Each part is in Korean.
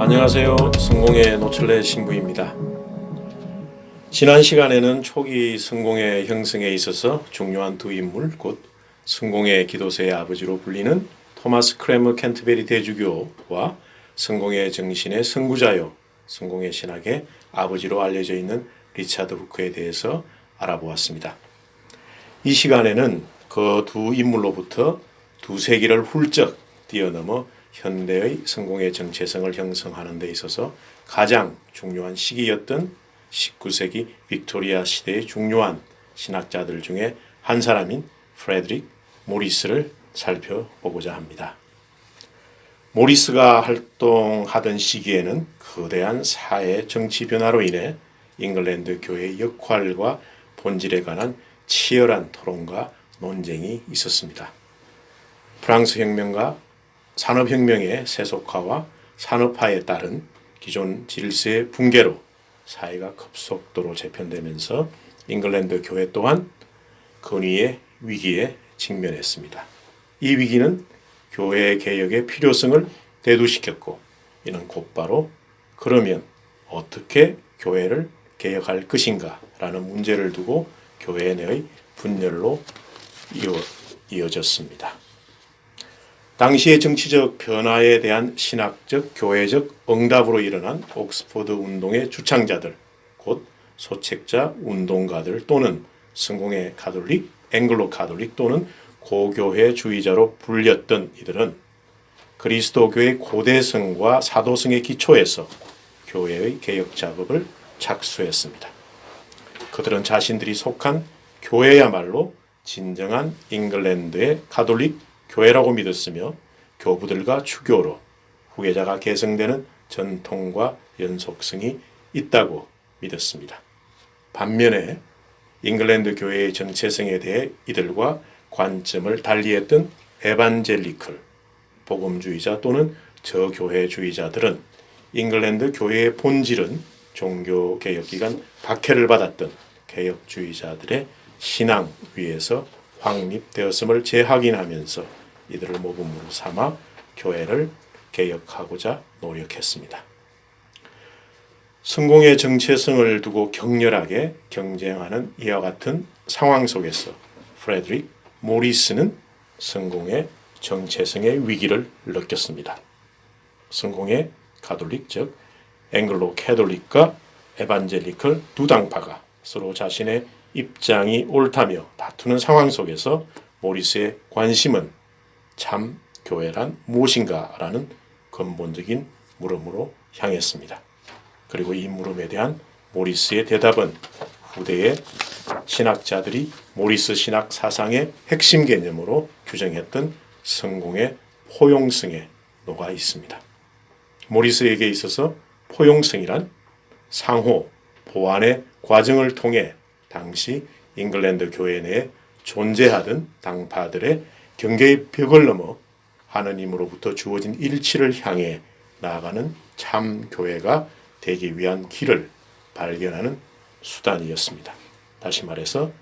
안녕하세요. 성공의 노철래 신부입니다. 지난 시간에는 초기 성공의 형성에 있어서 중요한 두 인물, 곧 성공의 기도서의 아버지로 불리는 토마스 크래머 캔터베리 대주교와 성공의 정신의 선구자요, 성공의 신학의 아버지로 알려져 있는 리차드 후크에 대해서 알아보았습니다. 이 시간에는 그 두 인물로부터 두 세기를 훌쩍 뛰어넘어 현대의 성공의 정체성을 형성하는 데 있어서 가장 중요한 시기였던 19세기 빅토리아 시대의 중요한 신학자들 중에 한 사람인 프레드릭 모리스를 살펴보고자 합니다. 모리스가 활동하던 시기에는 거대한 사회 정치 변화로 인해 잉글랜드 교회의 역할과 본질에 관한 치열한 토론과 논쟁이 있었습니다. 프랑스 혁명과 산업혁명의 세속화와 산업화에 따른 기존 질서의 붕괴로 사회가 급속도로 재편되면서 잉글랜드 교회 또한 근위의 위기에 직면했습니다. 이 위기는 교회 개혁의 필요성을 대두시켰고, 이는 곧바로 그러면 어떻게 교회를 개혁할 것인가 라는 문제를 두고 교회 내의 분열로 이어졌습니다. 당시의 정치적 변화에 대한 신학적, 교회적 응답으로 일어난 옥스퍼드 운동의 주창자들, 곧 소책자 운동가들 또는 성공의 가톨릭, 앵글로 가톨릭 또는 고교회주의자로 불렸던 이들은 그리스도교의 고대성과 사도성의 기초에서 교회의 개혁 작업을 착수했습니다. 그들은 자신들이 속한 교회야말로 진정한 잉글랜드의 가톨릭 교회라고 믿었으며 교부들과 추교로 후계자가 계승되는 전통과 연속성이 있다고 믿었습니다. 반면에 잉글랜드 교회의 정체성에 대해 이들과 관점을 달리했던 에반젤리컬, 복음주의자 또는 저교회주의자들은 잉글랜드 교회의 본질은 종교개혁기간 박해를 받았던 개혁주의자들의 신앙 위에서 확립되었음을 재확인하면서 이들을 모범으로 삼아 교회를 개혁하고자 노력했습니다. 성공의 정체성을 두고 격렬하게 경쟁하는 이와 같은 상황 속에서 프레드릭 모리스는 성공의 정체성의 위기를 느꼈습니다. 성공의 가톨릭, 즉 앵글로 캐톨릭과 에반젤리컬 두 당파가 서로 자신의 입장이 옳다며 다투는 상황 속에서 모리스의 관심은 참 교회란 무엇인가 라는 근본적인 물음으로 향했습니다. 그리고 이 물음에 대한 모리스의 대답은 후대의 신학자들이 모리스 신학 사상의 핵심 개념으로 규정했던 성공의 포용성에 녹아 있습니다. 모리스에게 있어서 포용성이란 상호 보완의 과정을 통해 당시 잉글랜드 교회 내에 존재하던 당파들의 경계의 벽을 넘어 하느님으로부터 주어진 일치를 향해 나아가는 참 교회가 되기 위한 길을 발견하는 수단이었습니다. 다시 말해서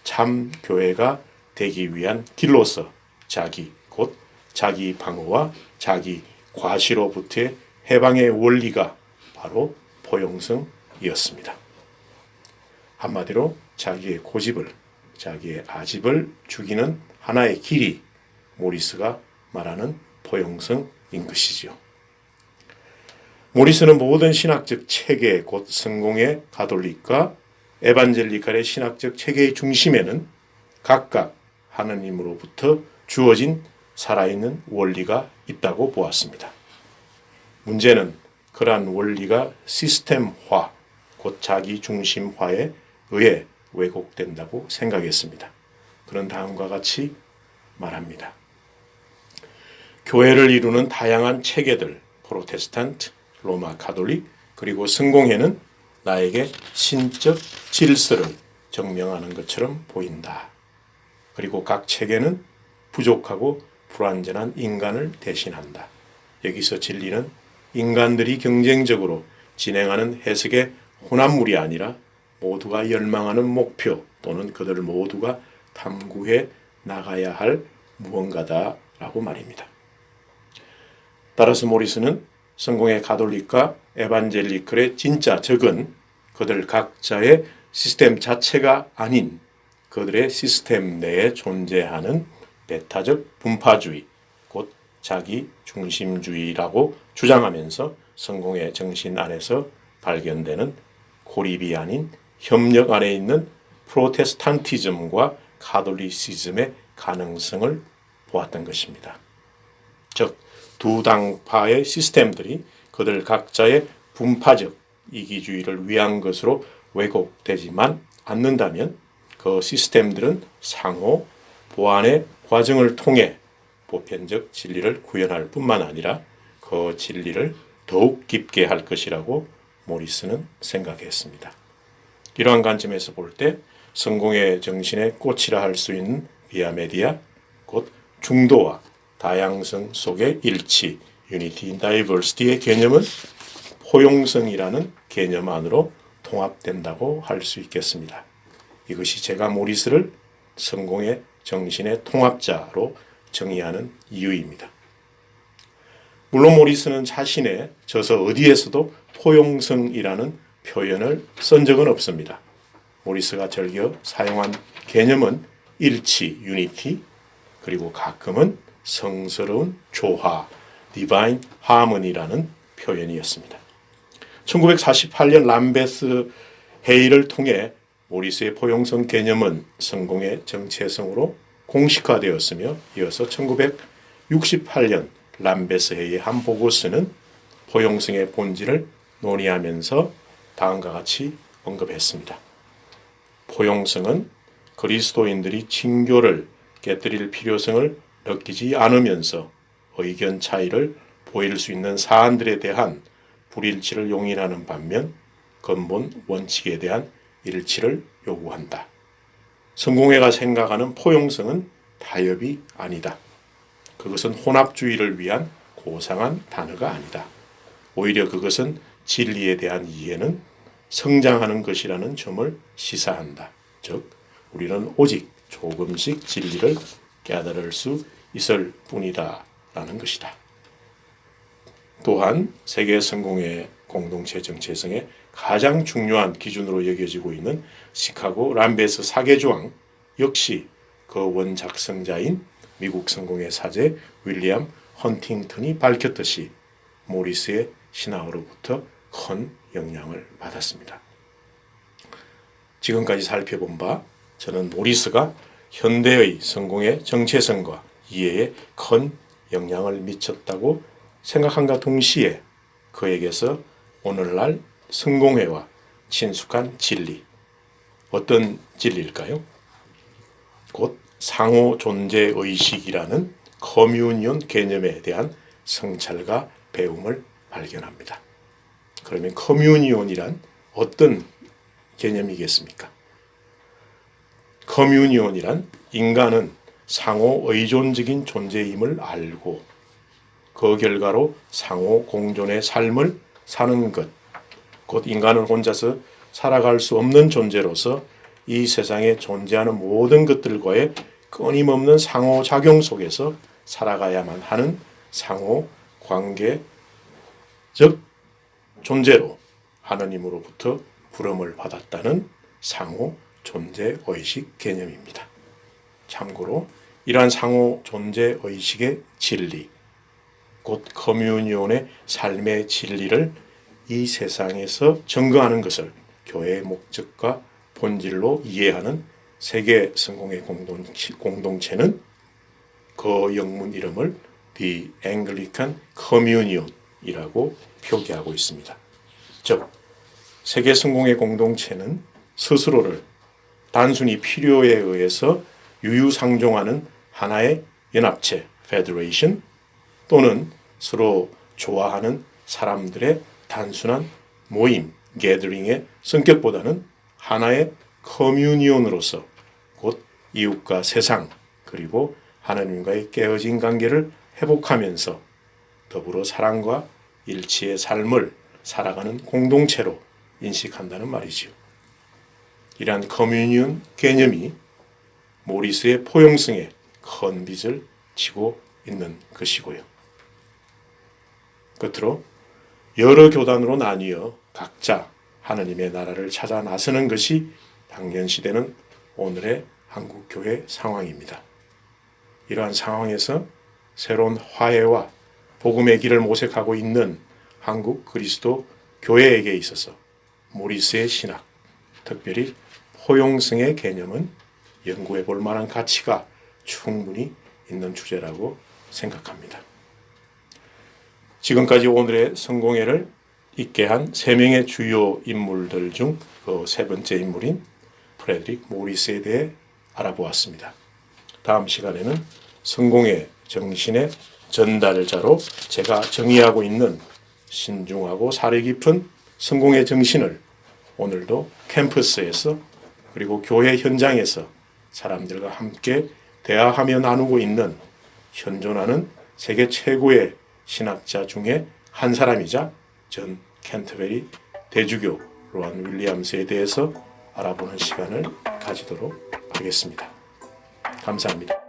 참 교회가 되기 위한 길로서 자기, 곧 자기 방어와 자기 과시로부터의 해방의 원리가 바로 포용성이었습니다. 한마디로 자기의 고집을, 자기의 아집을 죽이는 하나의 길이 모리스가 말하는 포용성인 것이죠. 모리스는 모든 신학적 체계, 곧 성공의 가톨릭과 에반젤리칼의 신학적 체계의 중심에는 각각 하느님으로부터 주어진 살아있는 원리가 있다고 보았습니다. 문제는 그러한 원리가 시스템화, 곧 자기중심화에 의해 왜곡된다고 생각했습니다. 그런 다음과 같이 말합니다. 교회를 이루는 다양한 체계들, 프로테스탄트, 로마 가톨릭, 그리고 성공회는 나에게 신적 질서를 증명하는 것처럼 보인다. 그리고 각 체계는 부족하고 불완전한 인간을 대신한다. 여기서 진리는 인간들이 경쟁적으로 진행하는 해석의 혼합물이 아니라 모두가 열망하는 목표 또는 그들 모두가 탐구해 나가야 할 무언가다라고 말입니다. 따라서 모리스는 성공의 가톨릭과 에반젤리컬의 진짜 적은 그들 각자의 시스템 자체가 아닌 그들의 시스템 내에 존재하는 배타적 분파주의, 곧 자기 중심주의라고 주장하면서 성공의 정신 안에서 발견되는 고립이 아닌 협력 안에 있는 프로테스탄티즘과 가톨리시즘의 가능성을 보았던 것입니다. 즉, 두 당파의 시스템들이 그들 각자의 분파적 이기주의를 위한 것으로 왜곡되지만 않는다면 그 시스템들은 상호 보완의 과정을 통해 보편적 진리를 구현할 뿐만 아니라 그 진리를 더욱 깊게 할 것이라고 모리스는 생각했습니다. 이러한 관점에서 볼 때 성공의 정신의 꽃이라 할 수 있는 비아메디아, 곧 중도와 다양성 속의 일치, Unity in Diversity의 개념은 포용성이라는 개념 안으로 통합된다고 할 수 있겠습니다. 이것이 제가 모리스를 성공의 정신의 통합자로 정의하는 이유입니다. 물론 모리스는 자신의 저서 어디에서도 포용성이라는 표현을 쓴 적은 없습니다. 모리스가 즐겨 사용한 개념은 일치, 유니티, 그리고 가끔은 성스러운 조화, 디바인 하모니라는 표현이었습니다. 1948년 람베스 회의를 통해 모리스의 포용성 개념은 성공의 정체성으로 공식화되었으며 이어서 1968년 람베스 회의의 한 보고서는 포용성의 본질을 논의하면서 다음과 같이 언급했습니다. 포용성은 그리스도인들이 친교를 깨뜨릴 필요성을 느끼지 않으면서 의견 차이를 보일 수 있는 사안들에 대한 불일치를 용인하는 반면 근본 원칙에 대한 일치를 요구한다. 성공회가 생각하는 포용성은 타협이 아니다. 그것은 혼합주의를 위한 고상한 단어가 아니다. 오히려 그것은 진리에 대한 이해는 성장하는 것이라는 점을 시사한다. 즉, 우리는 오직 조금씩 진리를 깨달을 수 있을 뿐이다 라는 것이다. 또한 세계 성공의 공동체 정체성의 가장 중요한 기준으로 여겨지고 있는 시카고 람베스 사계조항 역시 그 원작성자인 미국 성공의 사제 윌리엄 헌팅턴이 밝혔듯이 모리스의 신화로부터 큰 영향을 받았습니다. 지금까지 살펴본 바 저는 모리스가 현대의 성공의 정체성과 이해에 큰 영향을 미쳤다고 생각함과 동시에 그에게서 오늘날 성공회와 친숙한 진리, 어떤 진리일까요? 곧 상호 존재 의식이라는 커뮤니온 개념에 대한 성찰과 배움을 발견합니다. 그러면 커뮤니온이란 어떤 개념이겠습니까? 커뮤니온이란 인간은 상호 의존적인 존재임을 알고 그 결과로 상호 공존의 삶을 사는 것, 곧 인간은 혼자서 살아갈 수 없는 존재로서 이 세상에 존재하는 모든 것들과의 끊임없는 상호작용 속에서 살아가야만 하는 상호 관계적 존재로 하느님으로부터 부름을 받았다는 상호 존재 의식 개념입니다. 참고로 이러한 상호 존재 의식의 진리, 곧 커뮤니온의 삶의 진리를 이 세상에서 증거하는 것을 교회의 목적과 본질로 이해하는 세계 성공의 공동체는 그 영문 이름을 The Anglican Communion이라고 표기하고 있습니다. 즉, 세계 성공의 공동체는 스스로를 단순히 필요에 의해서 유유상종하는 하나의 연합체, Federation, 또는 서로 좋아하는 사람들의 단순한 모임, 게더링의 성격보다는 하나의 커뮤니온으로서 곧 이웃과 세상 그리고 하나님과의 깨어진 관계를 회복하면서 더불어 사랑과 일치의 삶을 살아가는 공동체로 인식한다는 말이지요. 이러한 커뮤니온 개념이 모리스의 포용성에 큰 빚을 지고 있는 것이고요. 끝으로 여러 교단으로 나뉘어 각자 하느님의 나라를 찾아 나서는 것이 당연시되는 오늘의 한국교회 상황입니다. 이러한 상황에서 새로운 화해와 복음의 길을 모색하고 있는 한국 그리스도 교회에게 있어서 모리스의 신학, 특별히 포용성의 개념은 연구해 볼 만한 가치가 충분히 있는 주제라고 생각합니다. 지금까지 오늘의 성공회를 있게 한 3명의 주요 인물들 중 그 세 번째 인물인 프레드릭 모리스에 대해 알아보았습니다. 다음 시간에는 성공회 정신의 전달자로 제가 정의하고 있는 신중하고 사려 깊은 성공의 정신을 오늘도 캠퍼스에서 그리고 교회 현장에서 사람들과 함께 대화하며 나누고 있는 현존하는 세계 최고의 신학자 중에 한 사람이자 전 캔터베리 대주교 로안 윌리엄스에 대해서 알아보는 시간을 가지도록 하겠습니다. 감사합니다.